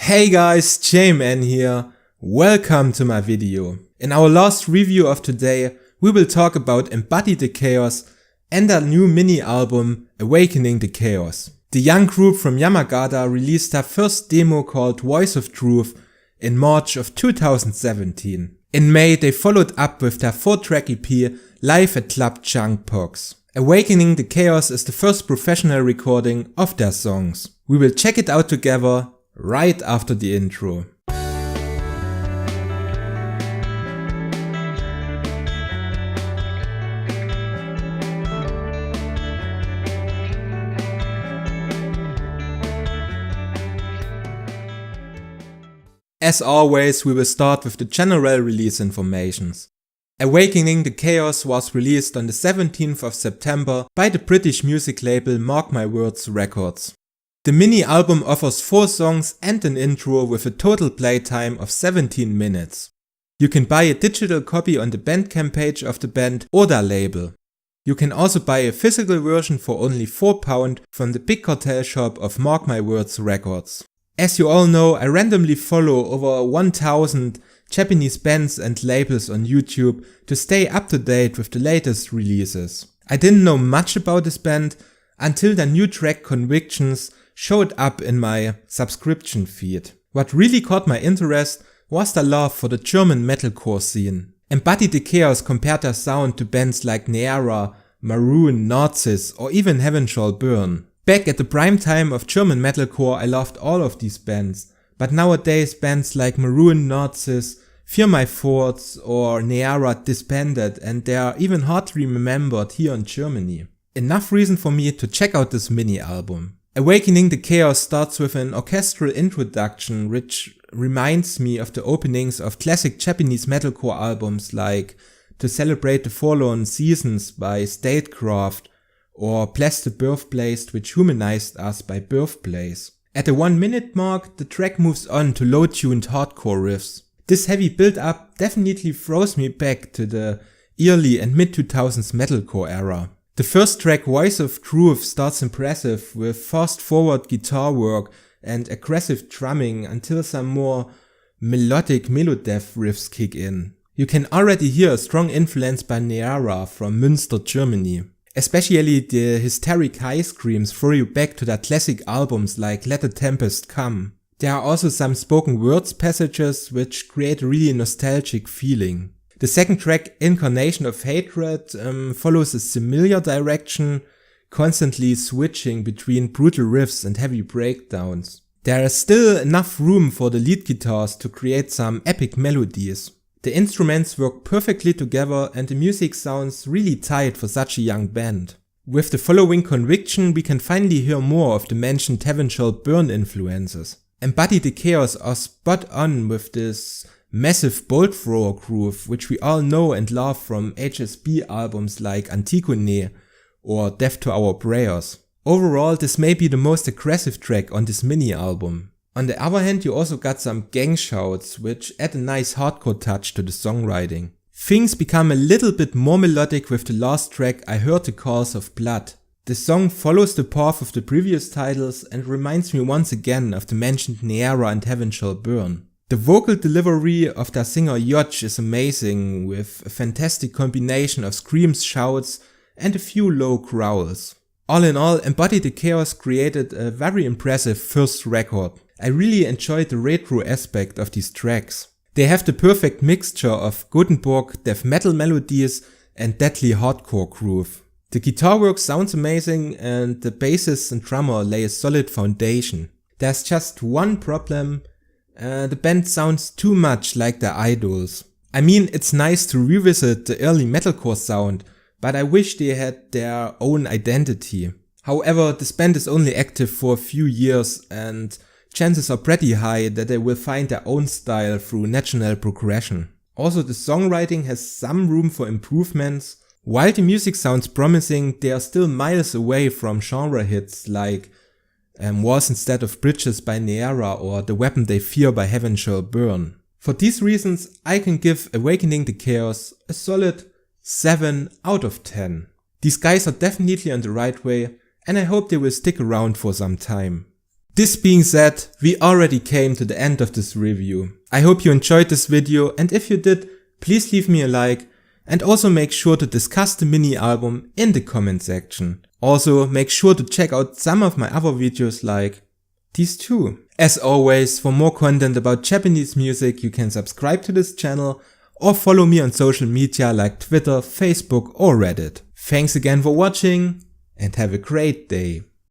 Hey guys, J-Man here. Welcome to my video. In our last review of today, we will talk about Embody The Chaos and their new mini album Awakening The Chaos. The young group from Yamagata released their first demo called Voice of Truth in March of 2017. In May they followed up with their 4-track EP Live at Club Junkbox. Awakening The Chaos is the first professional recording of their songs. We will check it out together right after the intro. As always, we will start with the general release informations. Awakening The Chaos was released on the 17th of September by the British music label Mark My Words Records. The mini album offers 4 songs and an intro with a total playtime of 17 minutes. You can buy a digital copy on the Bandcamp page of the band or their label. You can also buy a physical version for only £4 from the Big Cartel shop of Mark My Words Records. As you all know, I randomly follow over 1000 Japanese bands and labels on YouTube to stay up to date with the latest releases. I didn't know much about this band until their new track Convictions showed up in my subscription feed. What really caught my interest was the love for the German metalcore scene. Embody The Chaos compared their sound to bands like Neara, Maroon, Narcissus or even Heaven Shall Burn. Back at the prime time of German metalcore I loved all of these bands, but nowadays bands like Maroon, Narcissus, Fear My Thoughts or Neara disbanded and they are even hardly remembered here in Germany. Enough reason for me to check out this mini album. Awakening The Chaos starts with an orchestral introduction which reminds me of the openings of classic Japanese metalcore albums like To Celebrate the Forlorn Seasons by Statecraft or Bless the Birthplace which humanized us by Birthplace. At the 1 minute mark the track moves on to low-tuned hardcore riffs. This heavy build-up definitely throws me back to the early and mid-2000s metalcore era. The first track Voice of Truth starts impressive with fast-forward guitar work and aggressive drumming until some more melodic melodeath riffs kick in. You can already hear a strong influence by Neara from Münster, Germany. Especially the hysteric high screams throw you back to their classic albums like Let the Tempest Come. There are also some spoken words passages which create a really nostalgic feeling. The second track, Incarnation of Hatred, follows a similar direction, constantly switching between brutal riffs and heavy breakdowns. There is still enough room for the lead guitars to create some epic melodies. The instruments work perfectly together and the music sounds really tight for such a young band. With the following Conviction we can finally hear more of the mentioned Heaven Shall Burn influences. Embody The Chaos are spot on with this massive bolt thrower groove which we all know and love from HSB albums like Antigone or Death to Our Prayers. Overall this may be the most aggressive track on this mini album. On the other hand you also got some gang shouts which add a nice hardcore touch to the songwriting. Things become a little bit more melodic with the last track I Heard the Calls of Blood. The song follows the path of the previous titles and reminds me once again of the mentioned Neara and Heaven Shall Burn. The vocal delivery of their singer Yodge is amazing with a fantastic combination of screams, shouts and a few low growls. All in all, Embody The Chaos created a very impressive first record. I really enjoyed the retro aspect of these tracks. They have the perfect mixture of Gothenburg death metal melodies and deadly hardcore groove. The guitar work sounds amazing and the bassist and drummer lay a solid foundation. There's just one problem. The band sounds too much like their idols. I mean, it's nice to revisit the early metalcore sound, but I wish they had their own identity. However, this band is only active for a few years and chances are pretty high that they will find their own style through natural progression. Also, the songwriting has some room for improvements. While the music sounds promising, they are still miles away from genre hits like Wars Instead of Bridges by Neara or The Weapon They Fear by Heaven Shall Burn. For these reasons I can give Awakening The Chaos a solid 7 out of 10. These guys are definitely on the right way and I hope they will stick around for some time. This being said, we already came to the end of this review. I hope you enjoyed this video, and if you did, please leave me a like and also make sure to discuss the mini album in the comment section. Also make sure to check out some of my other videos like these two. As always, for more content about Japanese music you can subscribe to this channel or follow me on social media like Twitter, Facebook or Reddit. Thanks again for watching and have a great day.